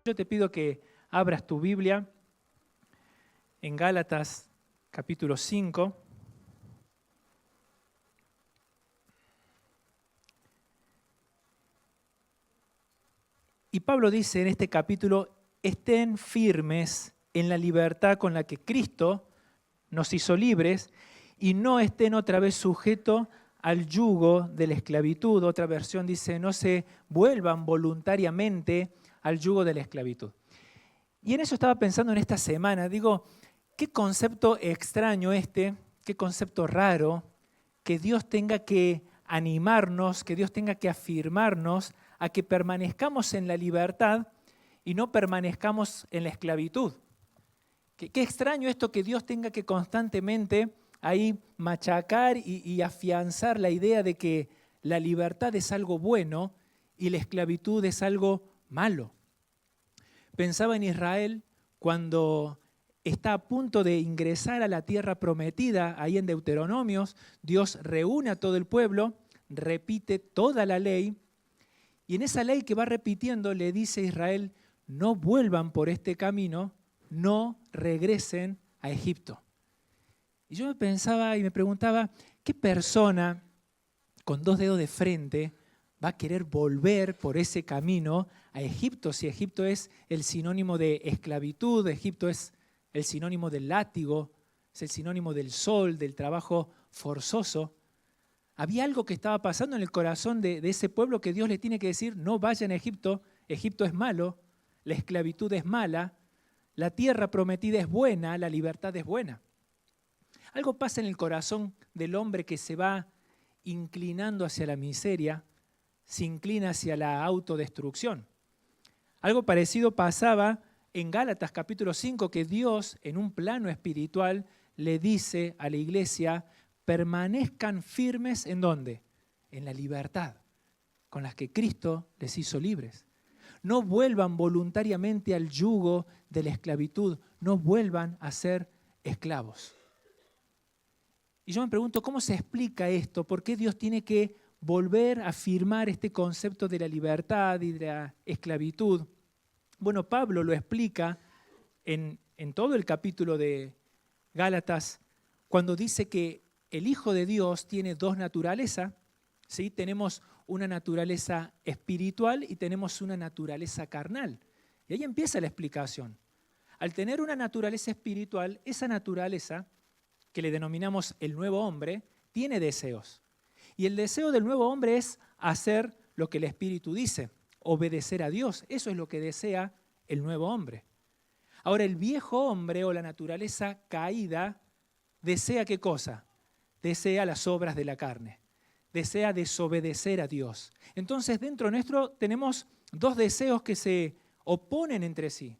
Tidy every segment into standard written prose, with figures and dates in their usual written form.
Yo te pido que abras tu Biblia en Gálatas capítulo 5. Y Pablo dice en este capítulo, estén firmes en la libertad con la que Cristo nos hizo libres y no estén otra vez sujetos al yugo de la esclavitud. Otra versión dice, no se vuelvan voluntariamente al yugo de la esclavitud. Y en eso estaba pensando en esta semana. Digo, qué concepto extraño qué concepto raro, que Dios tenga que animarnos, que Dios tenga que afirmarnos a que permanezcamos en la libertad y no permanezcamos en la esclavitud. Qué extraño esto que Dios tenga que constantemente ahí machacar y afianzar la idea de que la libertad es algo bueno y la esclavitud es algo malo. Pensaba en Israel cuando está a punto de ingresar a la tierra prometida, ahí en Deuteronomios, Dios reúne a todo el pueblo, repite toda la ley, y en esa ley que va repitiendo le dice a Israel, no vuelvan por este camino, no regresen a Egipto. Y yo me pensaba y me preguntaba, ¿qué persona con dos dedos de frente va a querer volver por ese camino a Egipto? Si Egipto es el sinónimo de esclavitud, Egipto es el sinónimo del látigo, es el sinónimo del sol, del trabajo forzoso. Había algo que estaba pasando en el corazón de ese pueblo que Dios le tiene que decir, no vayan a Egipto, Egipto es malo, la esclavitud es mala, la tierra prometida es buena, la libertad es buena. Algo pasa en el corazón del hombre que se va inclinando hacia la miseria, se inclina hacia la autodestrucción. Algo parecido pasaba en Gálatas capítulo 5, que Dios en un plano espiritual le dice a la iglesia, permanezcan firmes ¿en dónde? En la libertad con la que Cristo les hizo libres. No vuelvan voluntariamente al yugo de la esclavitud, no vuelvan a ser esclavos. Y yo me pregunto, ¿cómo se explica esto? ¿Por qué Dios tiene que volver a afirmar este concepto de la libertad y de la esclavitud? Bueno, Pablo lo explica en todo el capítulo de Gálatas cuando dice que el Hijo de Dios tiene dos naturalezas, ¿sí? Tenemos una naturaleza espiritual y tenemos una naturaleza carnal. Y ahí empieza la explicación. Al tener una naturaleza espiritual, esa naturaleza, que le denominamos el nuevo hombre, tiene deseos. Y el deseo del nuevo hombre es hacer lo que el Espíritu dice, obedecer a Dios. Eso es lo que desea el nuevo hombre. Ahora, el viejo hombre o la naturaleza caída desea ¿qué cosa? Desea las obras de la carne, desea desobedecer a Dios. Entonces, dentro nuestro tenemos dos deseos que se oponen entre sí.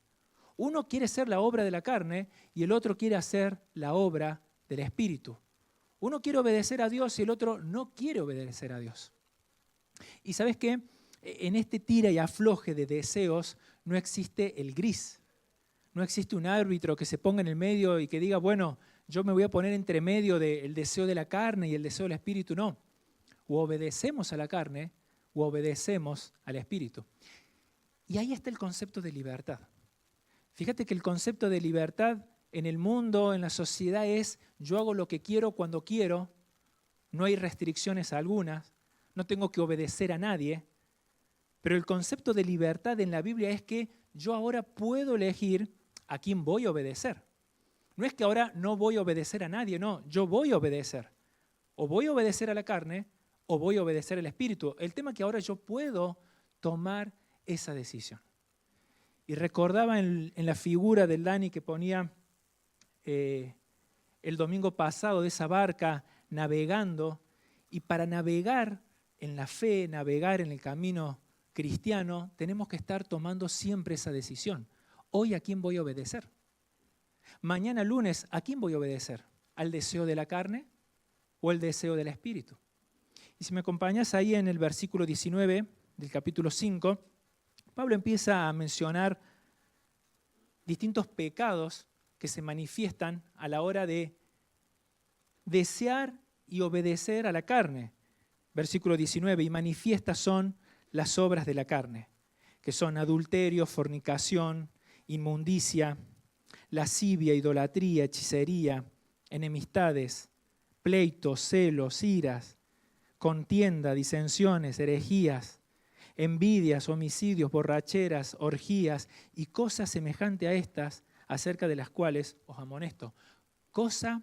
Uno quiere ser la obra de la carne y el otro quiere hacer la obra del Espíritu. Uno quiere obedecer a Dios y el otro no quiere obedecer a Dios. Y ¿sabes qué? En este tira y afloje de deseos no existe el gris. No existe un árbitro que se ponga en el medio y que diga, bueno, yo me voy a poner entre medio del deseo de la carne y el deseo del Espíritu. No. O obedecemos a la carne o obedecemos al Espíritu. Y ahí está el concepto de libertad. Fíjate que el concepto de libertad en el mundo, en la sociedad es yo hago lo que quiero cuando quiero, no hay restricciones algunas, no tengo que obedecer a nadie, pero el concepto de libertad en la Biblia es que yo ahora puedo elegir a quién voy a obedecer. No es que ahora no voy a obedecer a nadie, no, yo voy a obedecer. O voy a obedecer a la carne o voy a obedecer al Espíritu. El tema es que ahora yo puedo tomar esa decisión. Y recordaba en la figura del Dani que ponía el domingo pasado de esa barca navegando, y para navegar en la fe, navegar en el camino cristiano, tenemos que estar tomando siempre esa decisión. Hoy, ¿a quién voy a obedecer? Mañana lunes, ¿a quién voy a obedecer? ¿Al deseo de la carne o el deseo del Espíritu? Y si me acompañas ahí en el versículo 19 del capítulo 5, Pablo empieza a mencionar distintos pecados que se manifiestan a la hora de desear y obedecer a la carne. Versículo 19, y manifiestas son las obras de la carne, que son adulterio, fornicación, inmundicia, lascivia, idolatría, hechicería, enemistades, pleitos, celos, iras, contienda, disensiones, herejías, envidias, homicidios, borracheras, orgías y cosas semejantes a estas, acerca de las cuales os amonesto. Cosas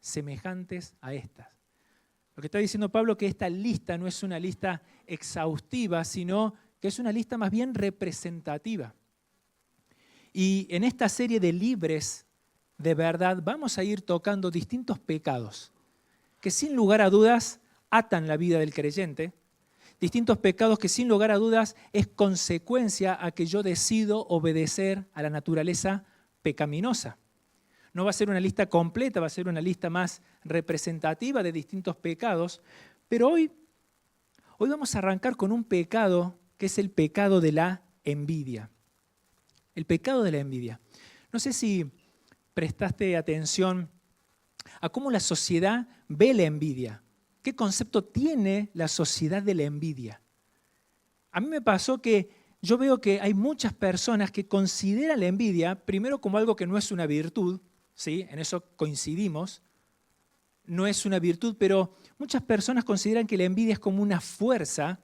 semejantes a estas. Lo que está diciendo Pablo es que esta lista no es una lista exhaustiva, sino que es una lista más bien representativa. Y en esta serie de libres de verdad vamos a ir tocando distintos pecados que sin lugar a dudas atan la vida del creyente, distintos pecados que sin lugar a dudas es consecuencia a que yo decido obedecer a la naturaleza pecaminosa. No va a ser una lista completa, va a ser una lista más representativa de distintos pecados, pero hoy vamos a arrancar con un pecado que es el pecado de la envidia. El pecado de la envidia. No sé si prestaste atención a cómo la sociedad ve la envidia. ¿Qué concepto tiene la sociedad de la envidia? A mí me pasó que yo veo que hay muchas personas que consideran la envidia primero como algo que no es una virtud, ¿sí? En eso coincidimos, no es una virtud, pero muchas personas consideran que la envidia es como una fuerza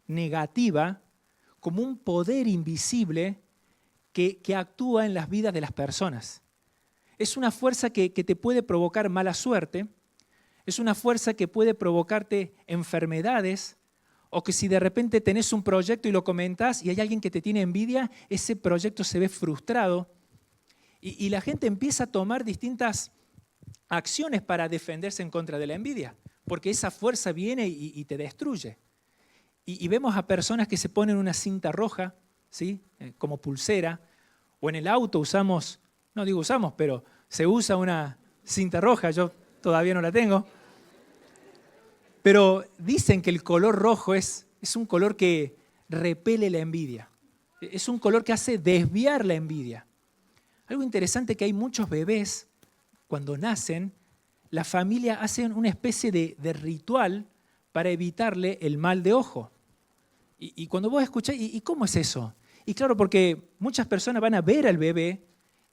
negativa, como un poder invisible que actúa en las vidas de las personas. Es una fuerza que te puede provocar mala suerte, es una fuerza que puede provocarte enfermedades, o que si de repente tenés un proyecto y lo comentás y hay alguien que te tiene envidia, ese proyecto se ve frustrado y la gente empieza a tomar distintas acciones para defenderse en contra de la envidia, porque esa fuerza viene y te destruye. Y vemos a personas que se ponen una cinta roja, ¿sí? Como pulsera, o en el auto usamos, no digo usamos, pero se usa una cinta roja, yo todavía no la tengo, pero dicen que el color rojo es un color que repele la envidia, es un color que hace desviar la envidia. Algo interesante es que hay muchos bebés, cuando nacen, la familia hace una especie de ritual para evitarle el mal de ojo. Y cuando vos escuchás, ¿y cómo es eso? Y claro, porque muchas personas van a ver al bebé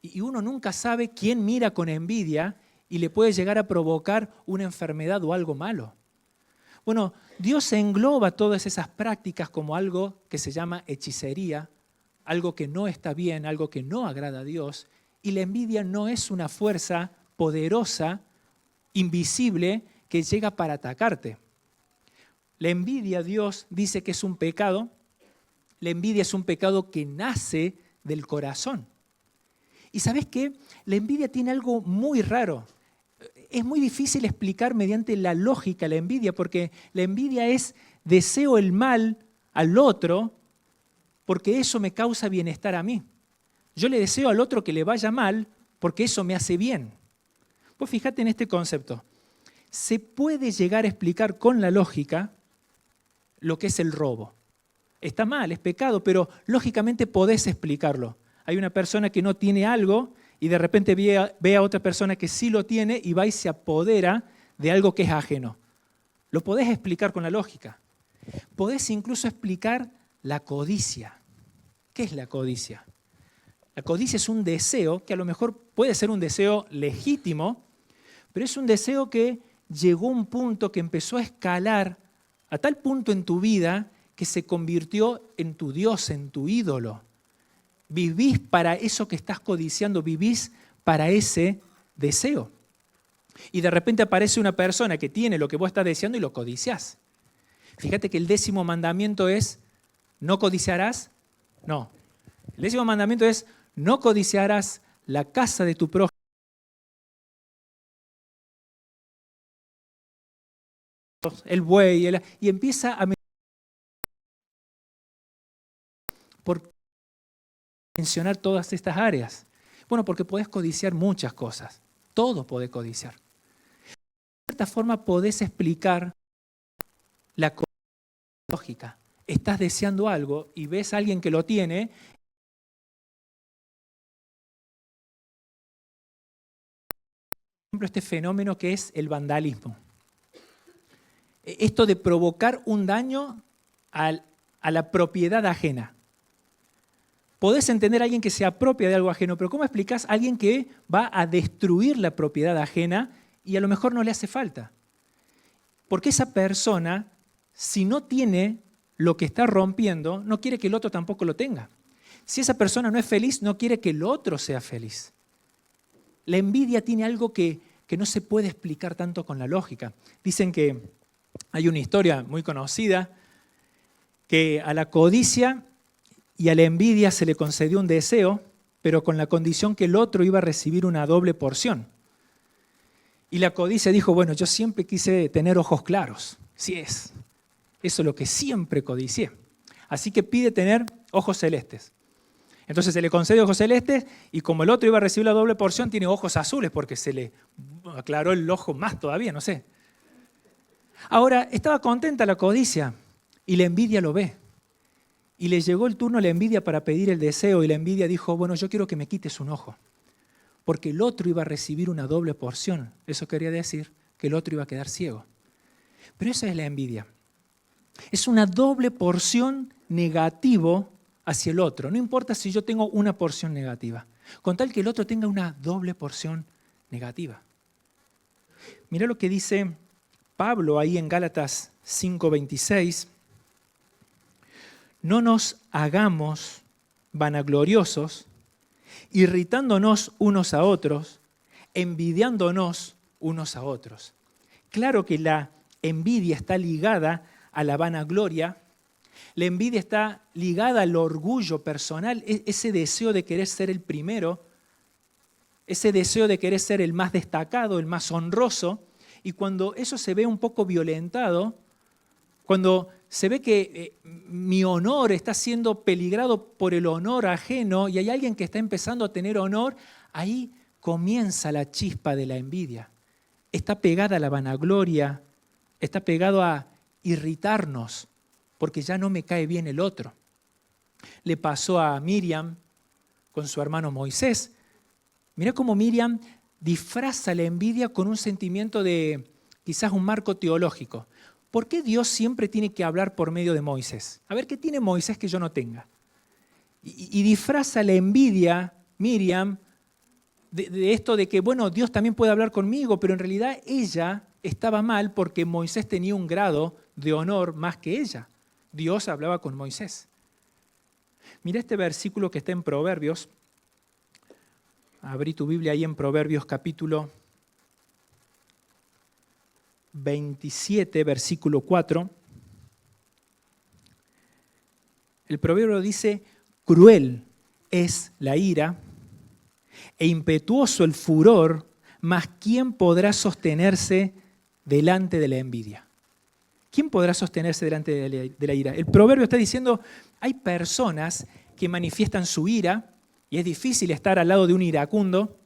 y uno nunca sabe quién mira con envidia y le puede llegar a provocar una enfermedad o algo malo. Bueno, Dios engloba todas esas prácticas como algo que se llama hechicería, algo que no está bien, algo que no agrada a Dios, y la envidia no es una fuerza poderosa, invisible, que llega para atacarte. La envidia, Dios dice que es un pecado. La envidia es un pecado que nace del corazón. ¿Y sabes qué? La envidia tiene algo muy raro. Es muy difícil explicar mediante la lógica la envidia, porque la envidia es deseo el mal al otro porque eso me causa bienestar a mí. Yo le deseo al otro que le vaya mal porque eso me hace bien. Pues fíjate en este concepto. Se puede llegar a explicar con la lógica lo que es el robo. Está mal, es pecado, pero lógicamente podés explicarlo. Hay una persona que no tiene algo y de repente ve a otra persona que sí lo tiene y va y se apodera de algo que es ajeno. Lo podés explicar con la lógica. Podés incluso explicar la codicia. ¿Qué es la codicia? La codicia es un deseo que a lo mejor puede ser un deseo legítimo, pero es un deseo que llegó a un punto que empezó a escalar a tal punto en tu vida que se convirtió en tu Dios, en tu ídolo. Vivís para eso que estás codiciando, vivís para ese deseo. Y de repente aparece una persona que tiene lo que vos estás deseando y lo codiciás. Fíjate que el 10º mandamiento es, ¿no codiciarás? No. El 10º mandamiento es, no codiciarás la casa de tu prójimo. El buey, y empieza a por mencionar todas estas áreas. Bueno, porque podés codiciar muchas cosas. Todo podés codiciar. De cierta forma podés explicar la lógica. Estás deseando algo y ves a alguien que lo tiene. Por ejemplo, este fenómeno que es el vandalismo. Esto de provocar un daño a la propiedad ajena. Podés entender a alguien que se apropia de algo ajeno, pero ¿cómo explicás a alguien que va a destruir la propiedad ajena y a lo mejor no le hace falta? Porque esa persona, si no tiene lo que está rompiendo, no quiere que el otro tampoco lo tenga. Si esa persona no es feliz, no quiere que el otro sea feliz. La envidia tiene algo que no se puede explicar tanto con la lógica. Dicen que hay una historia muy conocida que a la codicia y a la envidia se le concedió un deseo, pero con la condición que el otro iba a recibir una doble porción. Y la codicia dijo, bueno, yo siempre quise tener ojos claros. Sí es. Eso es lo que siempre codicié. Así que pide tener ojos celestes. Entonces se le concede ojos celestes y como el otro iba a recibir la doble porción, tiene ojos azules porque se le aclaró el ojo más todavía, no sé. Ahora, estaba contenta la codicia y la envidia lo ve. Y le llegó el turno a la envidia para pedir el deseo y la envidia dijo, bueno, yo quiero que me quites un ojo. Porque el otro iba a recibir una doble porción. Eso quería decir que el otro iba a quedar ciego. Pero esa es la envidia. Es una doble porción negativo hacia el otro. No importa si yo tengo una porción negativa, con tal que el otro tenga una doble porción negativa. Mirá lo que dice Pablo ahí en Gálatas 5:26. No nos hagamos vanagloriosos, irritándonos unos a otros, envidiándonos unos a otros. Claro que la envidia está ligada a la vanagloria. La envidia está ligada al orgullo personal, ese deseo de querer ser el primero, ese deseo de querer ser el más destacado, el más honroso. Y cuando eso se ve un poco violentado, cuando se ve que mi honor está siendo peligrado por el honor ajeno y hay alguien que está empezando a tener honor, ahí comienza la chispa de la envidia. Está pegada a la vanagloria, está pegado a irritarnos, porque ya no me cae bien el otro. Le pasó a Miriam con su hermano Moisés. Mirá cómo Miriam disfraza la envidia con un sentimiento de quizás un marco teológico. ¿Por qué Dios siempre tiene que hablar por medio de Moisés? A ver, ¿qué tiene Moisés que yo no tenga? Y disfraza la envidia, Miriam, de esto de que, bueno, Dios también puede hablar conmigo, pero en realidad ella estaba mal porque Moisés tenía un grado de honor más que ella. Dios hablaba con Moisés. Mira este versículo que está en Proverbios. Abrí tu Biblia ahí en Proverbios capítulo 27, versículo 4. El proverbio dice, cruel es la ira e impetuoso el furor, mas ¿quién podrá sostenerse delante de la envidia? ¿Quién podrá sostenerse delante de la ira? El proverbio está diciendo, hay personas que manifiestan su ira, y es difícil estar al lado de un iracundo.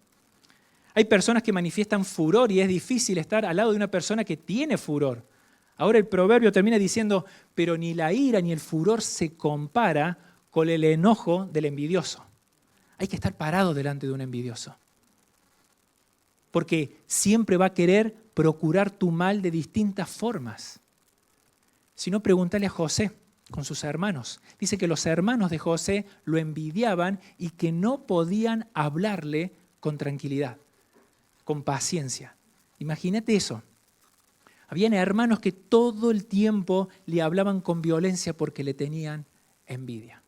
Hay personas que manifiestan furor y es difícil estar al lado de una persona que tiene furor. Ahora el proverbio termina diciendo, pero ni la ira ni el furor se compara con el enojo del envidioso. Hay que estar parado delante de un envidioso. Porque siempre va a querer procurar tu mal de distintas formas. Si no, pregúntale a José con sus hermanos. Dice que los hermanos de José lo envidiaban y que no podían hablarle con tranquilidad, con paciencia. Imagínate eso. Habían hermanos que todo el tiempo le hablaban con violencia porque le tenían envidia.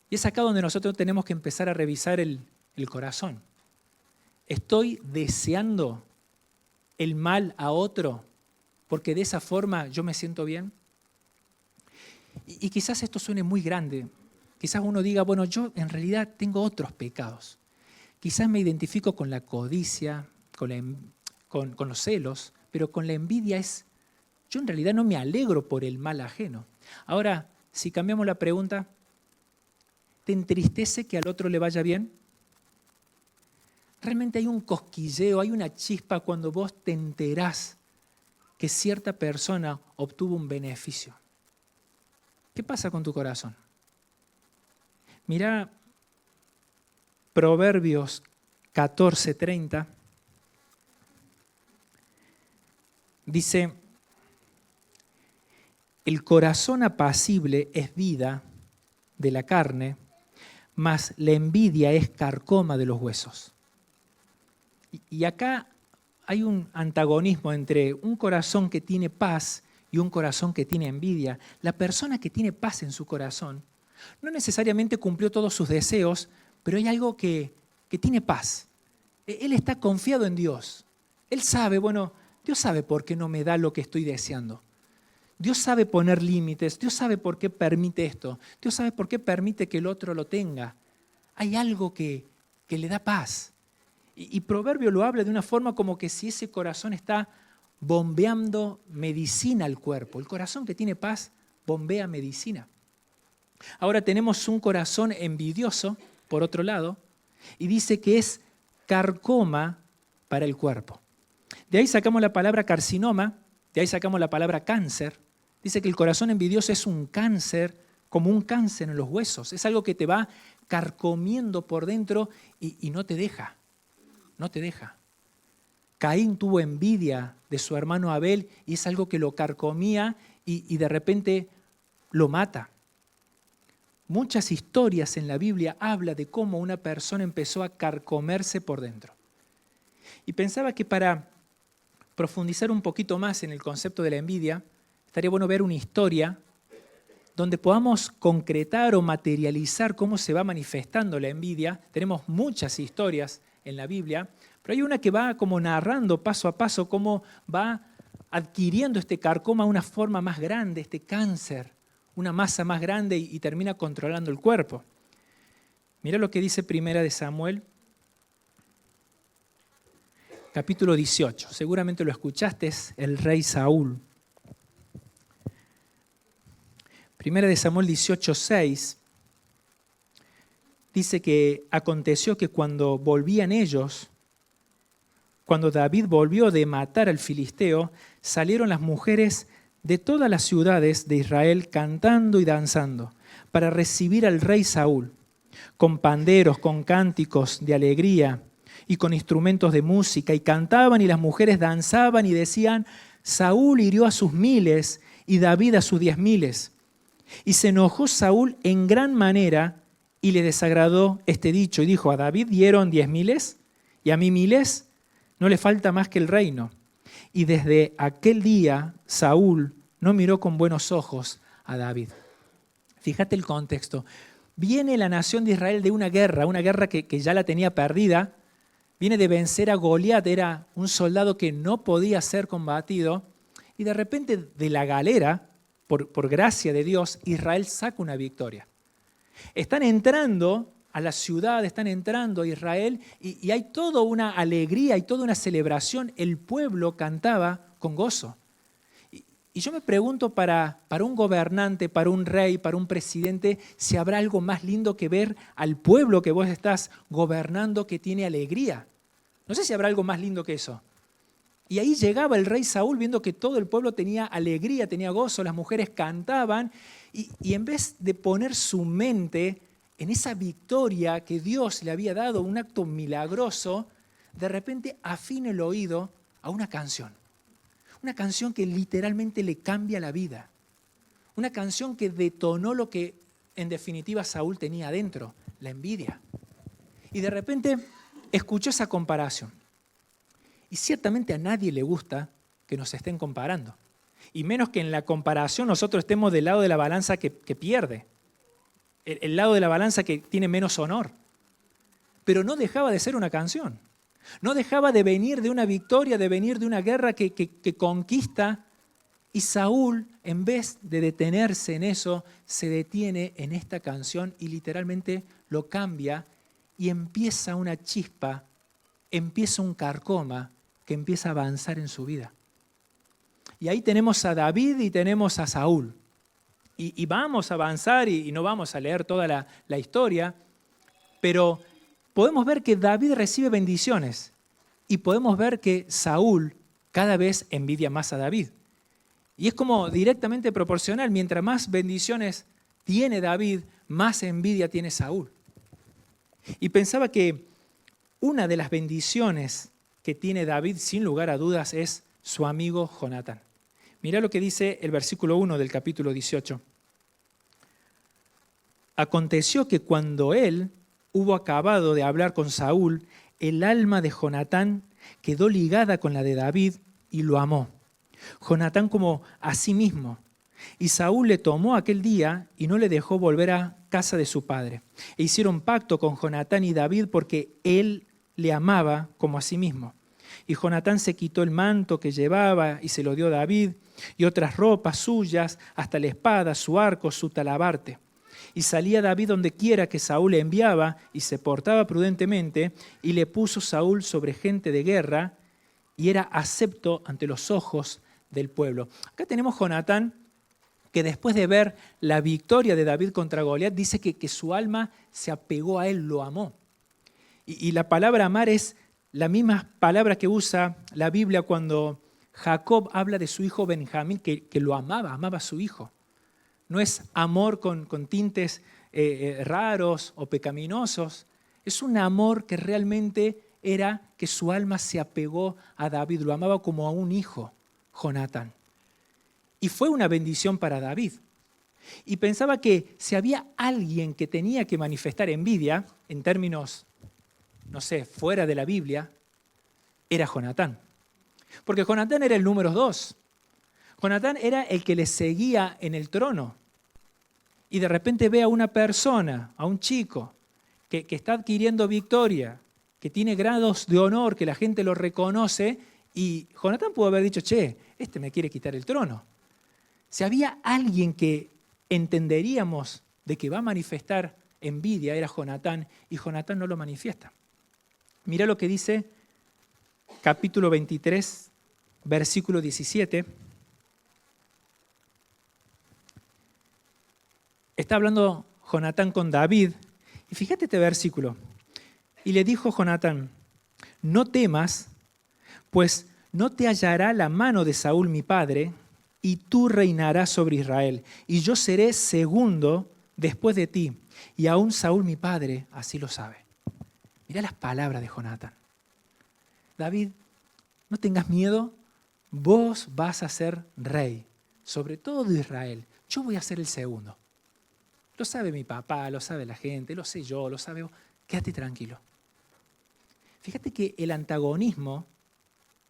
Y es acá donde nosotros tenemos que empezar a revisar el corazón. ¿Estoy deseando el mal a otro porque de esa forma yo me siento bien? Y quizás esto suene muy grande. Quizás uno diga, bueno, yo en realidad tengo otros pecados. Quizás me identifico con la codicia, con los celos, pero con la envidia yo en realidad no me alegro por el mal ajeno. Ahora, si cambiamos la pregunta, ¿te entristece que al otro le vaya bien? Realmente hay un cosquilleo, hay una chispa cuando vos te enterás que cierta persona obtuvo un beneficio. ¿Qué pasa con tu corazón? Mirá Proverbios 14:30. Dice, el corazón apacible es vida de la carne, mas la envidia es carcoma de los huesos. Y acá hay un antagonismo entre un corazón que tiene paz y un corazón que tiene envidia. La persona que tiene paz en su corazón no necesariamente cumplió todos sus deseos, pero hay algo que tiene paz. Él está confiado en Dios. Él sabe, bueno, Dios sabe por qué no me da lo que estoy deseando. Dios sabe poner límites, Dios sabe por qué permite esto, Dios sabe por qué permite que el otro lo tenga. Hay algo que le da paz. Y Proverbio lo habla de una forma como que si ese corazón está bombeando medicina al cuerpo. El corazón que tiene paz bombea medicina. Ahora tenemos un corazón envidioso, por otro lado, y dice que es carcoma para el cuerpo. De ahí sacamos la palabra carcinoma, de ahí sacamos la palabra cáncer. Dice que el corazón envidioso es un cáncer, como un cáncer en los huesos. Es algo que te va carcomiendo por dentro y no te deja. No te deja. Caín tuvo envidia de su hermano Abel y es algo que lo carcomía y de repente lo mata. Muchas historias en la Biblia hablan de cómo una persona empezó a carcomerse por dentro. Y pensaba que para profundizar un poquito más en el concepto de la envidia, estaría bueno ver una historia donde podamos concretar o materializar cómo se va manifestando la envidia. Tenemos muchas historias en la Biblia, pero hay una que va como narrando paso a paso cómo va adquiriendo este carcoma una forma más grande, este cáncer, una masa más grande y termina controlando el cuerpo. Mira lo que dice Primera de Samuel, capítulo 18. Seguramente lo escuchaste, es el rey Saúl. Primera de Samuel 18:6 dice que aconteció que cuando volvían ellos, cuando David volvió de matar al filisteo, salieron las mujeres de todas las ciudades de Israel cantando y danzando para recibir al rey Saúl, con panderos, con cánticos de alegría y con instrumentos de música, y cantaban y las mujeres danzaban y decían: Saúl hirió a sus miles y David a sus 10,000. Y se enojó Saúl en gran manera y le desagradó este dicho y dijo: a David dieron 10,000 y a mí 1,000, no le falta más que el reino. Y desde aquel día Saúl no miró con buenos ojos a David. Fíjate el contexto. Viene la nación de Israel de una guerra que ya la tenía perdida. Viene de vencer a Goliat, era un soldado que no podía ser combatido. Y de repente de la galera, por gracia de Dios, Israel saca una victoria. Están entrando a la ciudad, están entrando a Israel y hay toda una alegría y toda una celebración. El pueblo cantaba con gozo. Y yo me pregunto para un gobernante, para un rey, para un presidente, si habrá algo más lindo que ver al pueblo que vos estás gobernando que tiene alegría. No sé si habrá algo más lindo que eso. Y ahí llegaba el rey Saúl viendo que todo el pueblo tenía alegría, tenía gozo, las mujeres cantaban y en vez de poner su mente en esa victoria que Dios le había dado, un acto milagroso, de repente afina el oído a una canción. Una canción que literalmente le cambia la vida. Una canción que detonó lo que en definitiva Saúl tenía adentro, la envidia. Y de repente escuchó esa comparación. Y ciertamente a nadie le gusta que nos estén comparando. Y menos que en la comparación nosotros estemos del lado de la balanza que pierde. El lado de la balanza que tiene menos honor. Pero no dejaba de ser una canción. No dejaba de venir de una victoria, de venir de una guerra que conquista. Y Saúl, en vez de detenerse en eso, se detiene en esta canción y literalmente lo cambia y empieza una chispa, empieza un carcoma que empieza a avanzar en su vida. Y ahí tenemos a David y tenemos a Saúl. Y vamos a avanzar y no vamos a leer toda la historia, pero podemos ver que David recibe bendiciones y podemos ver que Saúl cada vez envidia más a David. Y es como directamente proporcional. Mientras más bendiciones tiene David, más envidia tiene Saúl. Y pensaba que una de las bendiciones que tiene David, sin lugar a dudas, es su amigo Jonatán. Mirá lo que dice el versículo 1 del capítulo 18. Aconteció que cuando él hubo acabado de hablar con Saúl, el alma de Jonatán quedó ligada con la de David y lo amó. Jonatán como a sí mismo. Y Saúl le tomó aquel día y no le dejó volver a casa de su padre. E hicieron pacto con Jonatán y David porque él le amaba como a sí mismo. Y Jonatán se quitó el manto que llevaba y se lo dio a David y otras ropas suyas, hasta la espada, su arco, su talabarte. Y salía David donde quiera que Saúl le enviaba y se portaba prudentemente y le puso Saúl sobre gente de guerra y era acepto ante los ojos del pueblo. Acá tenemos Jonatán que después de ver la victoria de David contra Goliat dice que su alma se apegó a él, lo amó. Y la palabra amar es la misma palabra que usa la Biblia cuando Jacob habla de su hijo Benjamín, que lo amaba, amaba a su hijo. No es amor con tintes raros o pecaminosos, es un amor que realmente era que su alma se apegó a David, lo amaba como a un hijo, Jonatán. Y fue una bendición para David. Y pensaba que si había alguien que tenía que manifestar envidia, en términos, no sé, fuera de la Biblia, era Jonatán. Porque Jonatán era el número 2. Jonatán era el que le seguía en el trono. Y de repente ve a una persona, a un chico, que está adquiriendo victoria, que tiene grados de honor, que la gente lo reconoce, y Jonatán pudo haber dicho, che, este me quiere quitar el trono. Si había alguien que entenderíamos de que va a manifestar envidia, era Jonatán, y Jonatán no lo manifiesta. Mirá lo que dice capítulo 23, versículo 17. Está hablando Jonatán con David, y fíjate este versículo. Y le dijo Jonatán, no temas, pues no te hallará la mano de Saúl mi padre, y tú reinarás sobre Israel, y yo seré segundo después de ti, y aún Saúl mi padre así lo sabe. Mirá las palabras de Jonatán. David, no tengas miedo, vos vas a ser rey, sobre todo de Israel. Yo voy a ser el segundo. Lo sabe mi papá, lo sabe la gente, lo sé yo, lo sabe vos. Quédate tranquilo. Fíjate que el antagonismo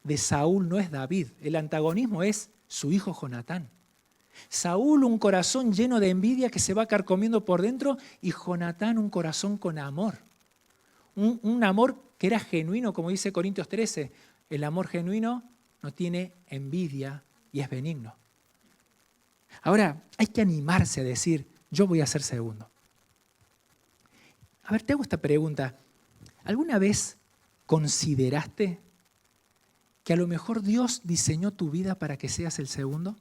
de Saúl no es David, el antagonismo es su hijo Jonatán. Saúl un corazón lleno de envidia que se va carcomiendo por dentro y Jonatán un corazón con amor. Un amor que era genuino, como dice Corintios 13. El amor genuino no tiene envidia y es benigno. Ahora, hay que animarse a decir, yo voy a ser segundo. A ver, te hago esta pregunta. ¿Alguna vez consideraste que a lo mejor Dios diseñó tu vida para que seas el segundo?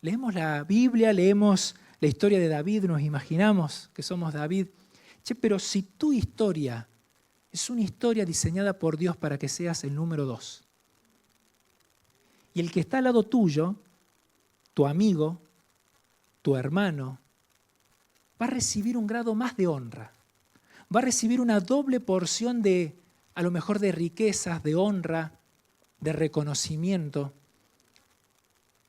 Leemos la Biblia, leemos la historia de David, nos imaginamos que somos David. Che, pero si tu historia es una historia diseñada por Dios para que seas el número 2, y el que está al lado tuyo, tu amigo, tu hermano, va a recibir un grado más de honra, va a recibir una doble porción de, a lo mejor de riquezas, de honra, de reconocimiento.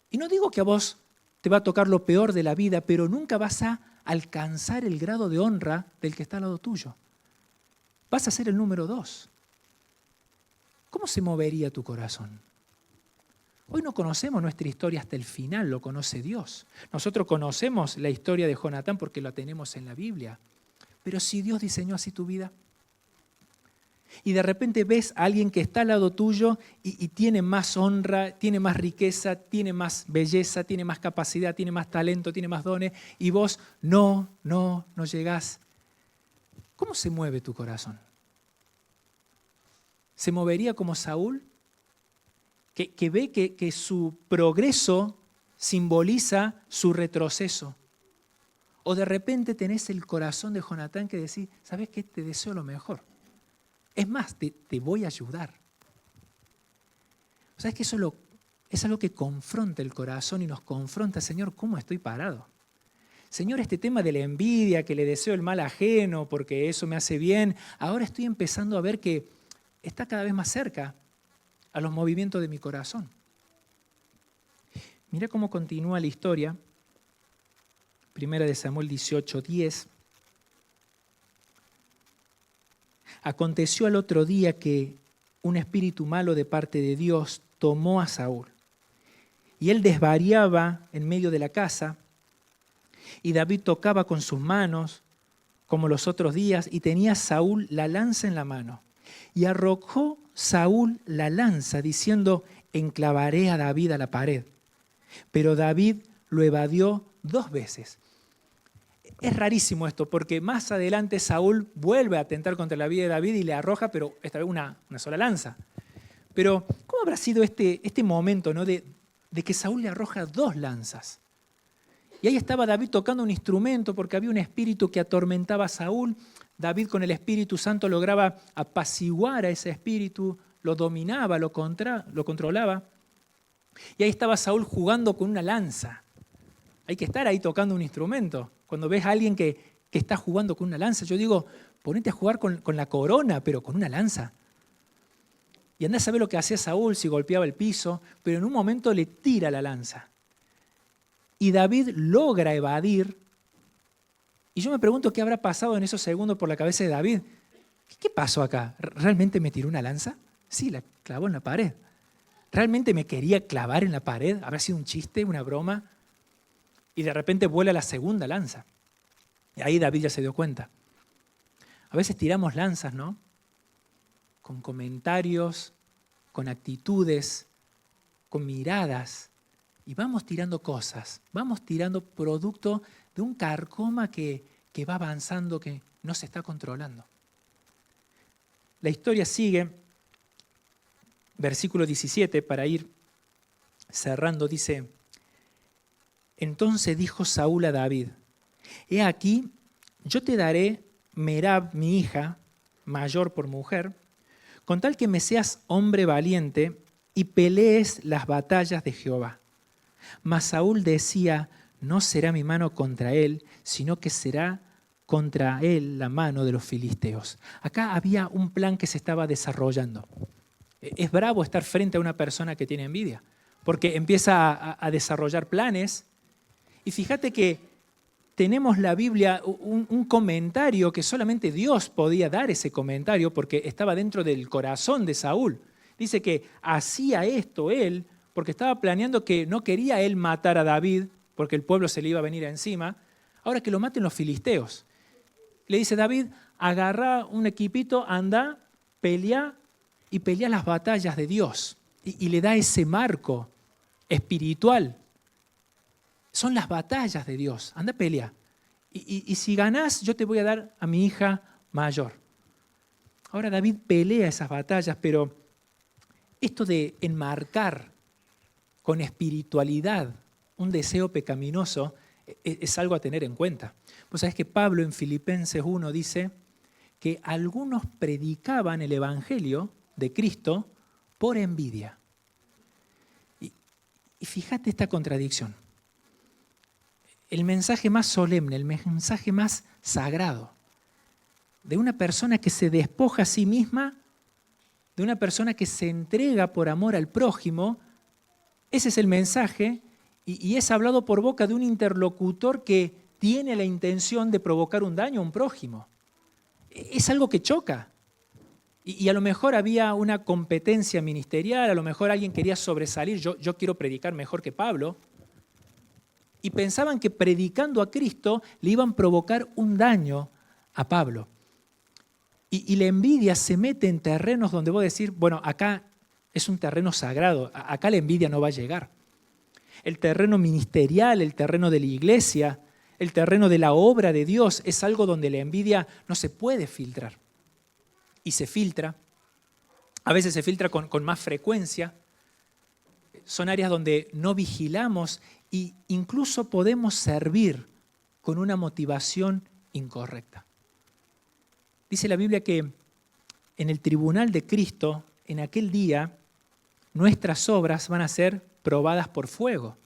Y no digo que a vos te va a tocar lo peor de la vida, pero nunca vas a alcanzar el grado de honra del que está al lado tuyo. Vas a ser el número 2. ¿Cómo se movería tu corazón? Hoy no conocemos nuestra historia hasta el final, lo conoce Dios. Nosotros conocemos la historia de Jonatán porque la tenemos en la Biblia. Pero si Dios diseñó así tu vida, y de repente ves a alguien que está al lado tuyo y tiene más honra, tiene más riqueza, tiene más belleza, tiene más capacidad, tiene más talento, tiene más dones, y vos no llegás. ¿Cómo se mueve tu corazón? ¿Se movería como Saúl? Que ve que su progreso simboliza su retroceso. O de repente tenés el corazón de Jonatán que decís, ¿sabes qué? Te deseo lo mejor. Es más, te voy a ayudar. ¿Sabes que eso es algo que confronta el corazón y nos confronta, Señor, ¿cómo estoy parado? Señor, este tema de la envidia, que le deseo el mal ajeno porque eso me hace bien, ahora estoy empezando a ver que está cada vez más cerca a los movimientos de mi corazón. Mira cómo continúa la historia. Primera de Samuel 18:10. Aconteció al otro día que un espíritu malo de parte de Dios tomó a Saúl. Y él desvariaba en medio de la casa, y David tocaba con sus manos, como los otros días, y tenía Saúl la lanza en la mano. Y arrojó Saúl la lanza, diciendo, enclavaré a David a la pared. Pero David lo evadió 2 veces. Es rarísimo esto, porque más adelante Saúl vuelve a atentar contra la vida de David y le arroja, pero esta vez una sola lanza. Pero, ¿cómo habrá sido este momento, ¿no? de que Saúl le arroja 2 lanzas? Y ahí estaba David tocando un instrumento porque había un espíritu que atormentaba a Saúl. David con el Espíritu Santo lograba apaciguar a ese espíritu, lo dominaba, lo controlaba. Y ahí estaba Saúl jugando con una lanza. Hay que estar ahí tocando un instrumento. Cuando ves a alguien que está jugando con una lanza, yo digo, ponete a jugar con la corona, pero con una lanza. Y andá a saber lo que hacía Saúl, si golpeaba el piso, pero en un momento le tira la lanza. Y David logra evadir. Y yo me pregunto qué habrá pasado en esos segundos por la cabeza de David. ¿Qué pasó acá? ¿Realmente me tiró una lanza? Sí, la clavó en la pared. ¿Realmente me quería clavar en la pared? ¿Habrá sido un chiste, una broma? Y de repente vuela la segunda lanza. Y ahí David ya se dio cuenta. A veces tiramos lanzas, ¿no? Con comentarios, con actitudes, con miradas. Y vamos tirando cosas, vamos tirando producto de un carcoma que va avanzando, que no se está controlando. La historia sigue, versículo 17, para ir cerrando, dice, entonces dijo Saúl a David, he aquí, yo te daré Merab, mi hija, mayor por mujer, con tal que me seas hombre valiente y pelees las batallas de Jehová. Mas Saúl decía, no será mi mano contra él, sino que será contra él la mano de los filisteos. Acá había un plan que se estaba desarrollando. Es bravo estar frente a una persona que tiene envidia, porque empieza a desarrollar planes. Y fíjate que tenemos la Biblia, un comentario que solamente Dios podía dar ese comentario, porque estaba dentro del corazón de Saúl. Dice que hacía esto él, porque estaba planeando que no quería él matar a David, porque el pueblo se le iba a venir encima, ahora que lo maten los filisteos. Le dice David, agarra un equipito, anda, pelea y pelea las batallas de Dios. Y le da ese marco espiritual. Son las batallas de Dios, anda, pelea. Y si ganás, yo te voy a dar a mi hija mayor. Ahora David pelea esas batallas, pero esto de enmarcar con espiritualidad un deseo pecaminoso es algo a tener en cuenta. Vos sabés que Pablo en Filipenses 1 dice que algunos predicaban el Evangelio de Cristo por envidia. Y fíjate esta contradicción. El mensaje más solemne, el mensaje más sagrado, de una persona que se despoja a sí misma, de una persona que se entrega por amor al prójimo. Ese es el mensaje y es hablado por boca de un interlocutor que tiene la intención de provocar un daño a un prójimo. Es algo que choca. Y a lo mejor había una competencia ministerial, a lo mejor alguien quería sobresalir, yo quiero predicar mejor que Pablo. Y pensaban que predicando a Cristo le iban a provocar un daño a Pablo. Y la envidia se mete en terrenos donde vos decís, bueno, acá es un terreno sagrado, acá la envidia no va a llegar. El terreno ministerial, el terreno de la iglesia, el terreno de la obra de Dios es algo donde la envidia no se puede filtrar. Y se filtra, a veces se filtra con más frecuencia. Son áreas donde no vigilamos e incluso podemos servir con una motivación incorrecta. Dice la Biblia que en el tribunal de Cristo, en aquel día, nuestras obras van a ser probadas por fuego.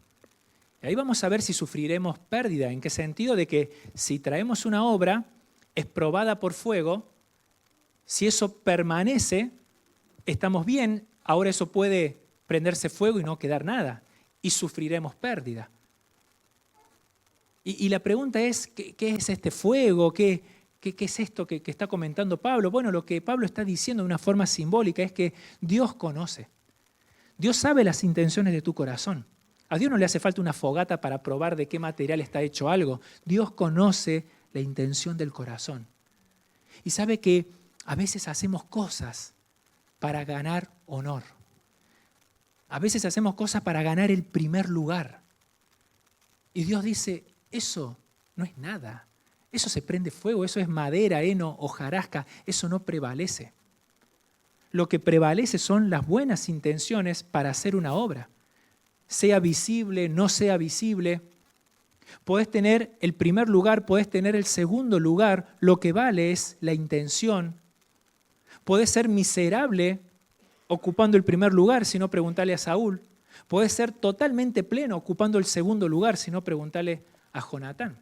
Y ahí vamos a ver si sufriremos pérdida. ¿En qué sentido? De que si traemos una obra, es probada por fuego. Si eso permanece, estamos bien. Ahora eso puede prenderse fuego y no quedar nada. Y sufriremos pérdida. Y la pregunta es, ¿qué es este fuego? ¿Qué es esto que está comentando Pablo? Bueno, lo que Pablo está diciendo de una forma simbólica es que Dios conoce. Dios sabe las intenciones de tu corazón. A Dios no le hace falta una fogata para probar de qué material está hecho algo. Dios conoce la intención del corazón. Y sabe que a veces hacemos cosas para ganar honor. A veces hacemos cosas para ganar el primer lugar. Y Dios dice, eso no es nada. Eso se prende fuego, eso es madera, heno, hojarasca. Eso no prevalece. Lo que prevalece son las buenas intenciones para hacer una obra. Sea visible, no sea visible. Podés tener el primer lugar, podés tener el segundo lugar. Lo que vale es la intención. Podés ser miserable ocupando el primer lugar, si no preguntarle a Saúl. Podés ser totalmente pleno ocupando el segundo lugar, si no preguntarle a Jonatán.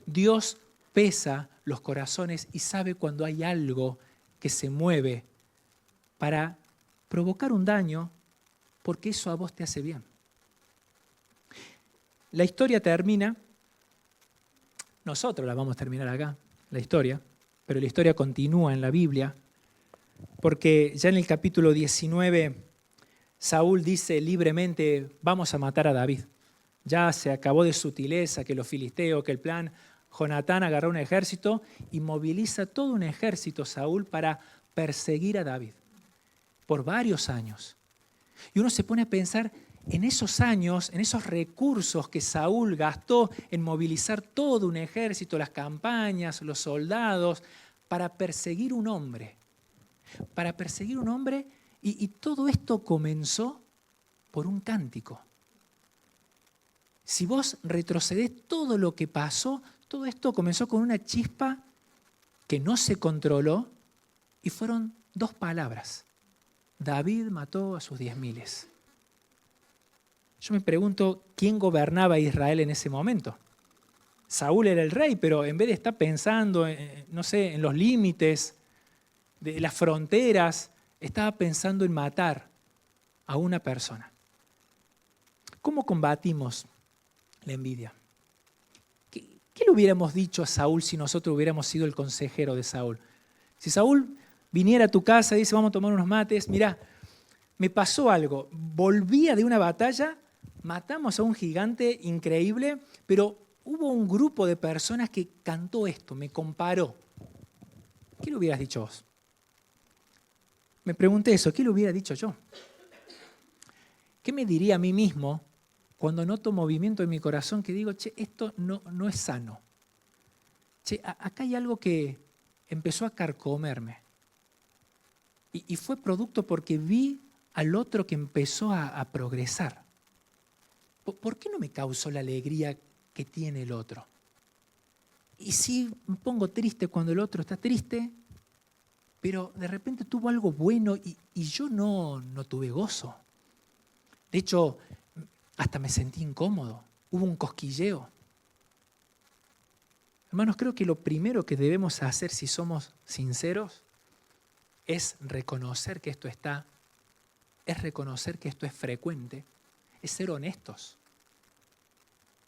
Dios pesa los corazones y sabe cuando hay algo que se mueve para provocar un daño, porque eso a vos te hace bien. La historia termina, nosotros la vamos a terminar acá, la historia, pero la historia continúa en la Biblia, porque ya en el capítulo 19, Saúl dice libremente, vamos a matar a David. Ya se acabó de sutileza, que los filisteos, que el plan. Jonatán agarró un ejército y moviliza todo un ejército, Saúl, para perseguir a David por varios años. Y uno se pone a pensar en esos años, en esos recursos que Saúl gastó en movilizar todo un ejército, las campañas, los soldados, para perseguir un hombre. Para perseguir un hombre, y todo esto comenzó por un cántico. Si vos retrocedés todo lo que pasó, todo esto comenzó con una chispa que no se controló y fueron 2 palabras. David mató a sus 10.000. Yo me pregunto, ¿quién gobernaba Israel en ese momento? Saúl era el rey, pero en vez de estar pensando, no sé, en los límites de las fronteras, estaba pensando en matar a una persona. ¿Cómo combatimos la envidia? ¿Qué le hubiéramos dicho a Saúl si nosotros hubiéramos sido el consejero de Saúl? Si Saúl viniera a tu casa y dice, vamos a tomar unos mates, mirá, me pasó algo, volvía de una batalla, matamos a un gigante increíble, pero hubo un grupo de personas que cantó esto, me comparó. ¿Qué le hubieras dicho vos? Me pregunté eso, ¿qué le hubiera dicho yo? ¿Qué me diría a mí mismo cuando noto movimiento en mi corazón que digo, che, esto no es sano? Che, acá hay algo que empezó a carcomerme. Y fue producto porque vi al otro que empezó a progresar. ¿Por qué no me causó la alegría que tiene el otro? Y sí, me pongo triste cuando el otro está triste, pero de repente tuvo algo bueno y yo no tuve gozo. De hecho, hasta me sentí incómodo, hubo un cosquilleo. Hermanos, creo que lo primero que debemos hacer si somos sinceros es reconocer que esto es frecuente, es ser honestos.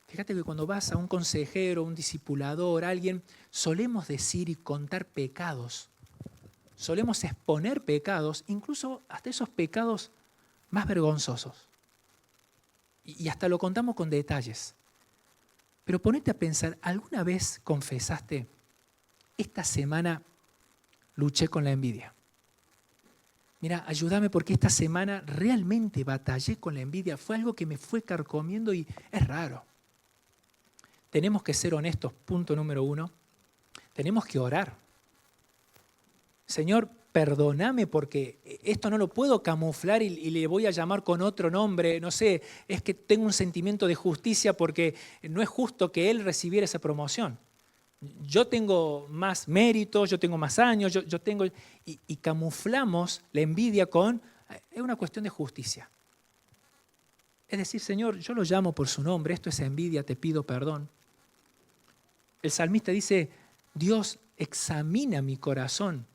Fíjate que cuando vas a un consejero, un discipulador, alguien, solemos decir y contar pecados, solemos exponer pecados, incluso hasta esos pecados más vergonzosos. Y hasta lo contamos con detalles. Pero ponete a pensar, ¿alguna vez confesaste, esta semana luché con la envidia? Mira, ayúdame porque esta semana realmente batallé con la envidia. Fue algo que me fue carcomiendo y es raro. Tenemos que ser honestos, punto número 1. Tenemos que orar. Señor, perdóname porque esto no lo puedo camuflar y le voy a llamar con otro nombre. No sé, es que tengo un sentimiento de justicia porque no es justo que él recibiera esa promoción. Yo tengo más méritos, yo tengo más años, yo tengo... Y camuflamos la envidia con... Es una cuestión de justicia. Es decir, Señor, yo lo llamo por su nombre, esto es envidia, te pido perdón. El salmista dice, Dios, examina mi corazón.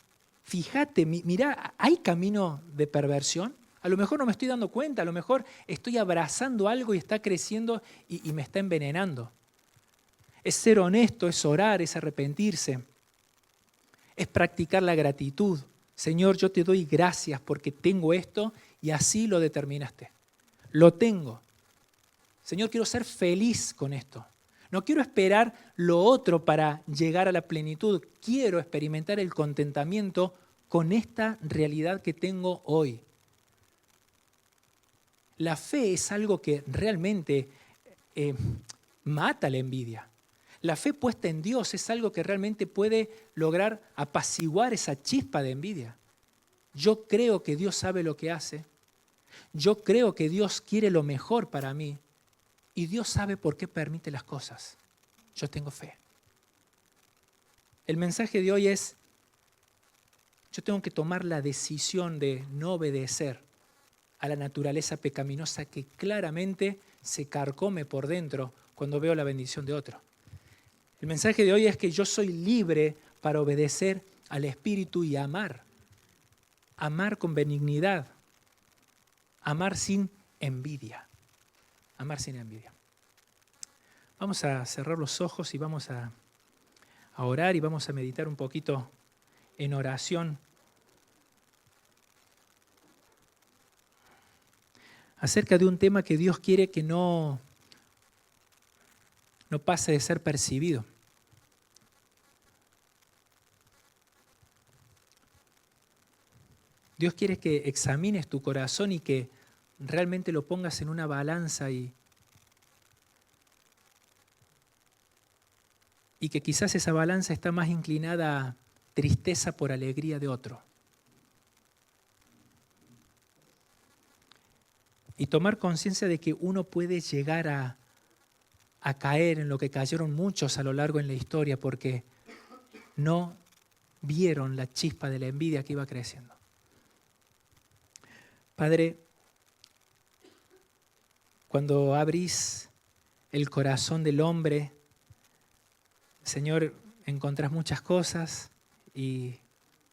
Fíjate, mirá, ¿hay camino de perversión? A lo mejor no me estoy dando cuenta, a lo mejor estoy abrazando algo y está creciendo y me está envenenando. es ser honesto, es orar, es arrepentirse, es practicar la gratitud. Señor, yo te doy gracias porque tengo esto y así lo determinaste. Lo tengo. Señor, quiero ser feliz con esto. No quiero esperar lo otro para llegar a la plenitud. Quiero experimentar el contentamiento con esta realidad que tengo hoy. La fe es algo que realmente mata la envidia. La fe puesta en Dios es algo que realmente puede lograr apaciguar esa chispa de envidia. Yo creo que Dios sabe lo que hace. Yo creo que Dios quiere lo mejor para mí. Y Dios sabe por qué permite las cosas. Yo tengo fe. El mensaje de hoy es, yo tengo que tomar la decisión de no obedecer a la naturaleza pecaminosa que claramente se carcome por dentro cuando veo la bendición de otro. El mensaje de hoy es que yo soy libre para obedecer al Espíritu y amar. Amar con benignidad. Amar sin envidia. Amar sin envidia. Vamos a cerrar los ojos y vamos a orar y vamos a meditar un poquito en oración acerca de un tema que Dios quiere que no pase de ser percibido. Dios quiere que examines tu corazón y que realmente lo pongas en una balanza y que quizás esa balanza está más inclinada a tristeza por alegría de otro. Y tomar conciencia de que uno puede llegar a caer en lo que cayeron muchos a lo largo en la historia porque no vieron la chispa de la envidia que iba creciendo. Padre, cuando abrís el corazón del hombre, Señor, encontrás muchas cosas y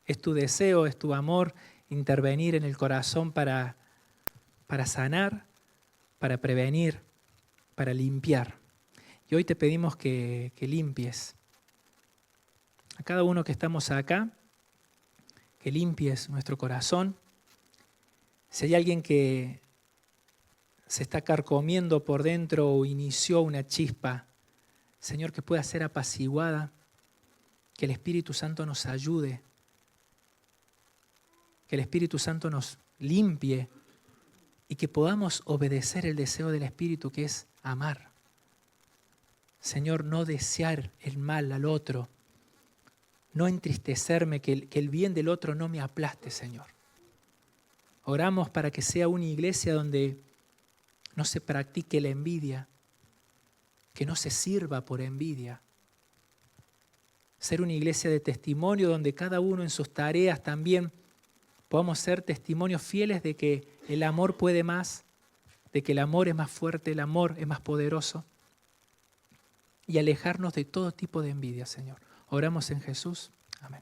es tu deseo, es tu amor intervenir en el corazón para sanar, para prevenir, para limpiar. Y hoy te pedimos que limpies a cada uno que estamos acá, que limpies nuestro corazón. Si hay alguien que se está carcomiendo por dentro o inició una chispa, Señor, que pueda ser apaciguada, que el Espíritu Santo nos ayude, que el Espíritu Santo nos limpie y que podamos obedecer el deseo del Espíritu, que es amar. Señor, no desear el mal al otro, no entristecerme, que el bien del otro no me aplaste, Señor. Oramos para que sea una iglesia donde no se practique la envidia, que no se sirva por envidia. Ser una iglesia de testimonio donde cada uno en sus tareas también podamos ser testimonios fieles de que el amor puede más, de que el amor es más fuerte, el amor es más poderoso, y alejarnos de todo tipo de envidia, Señor. Oramos en Jesús. Amén.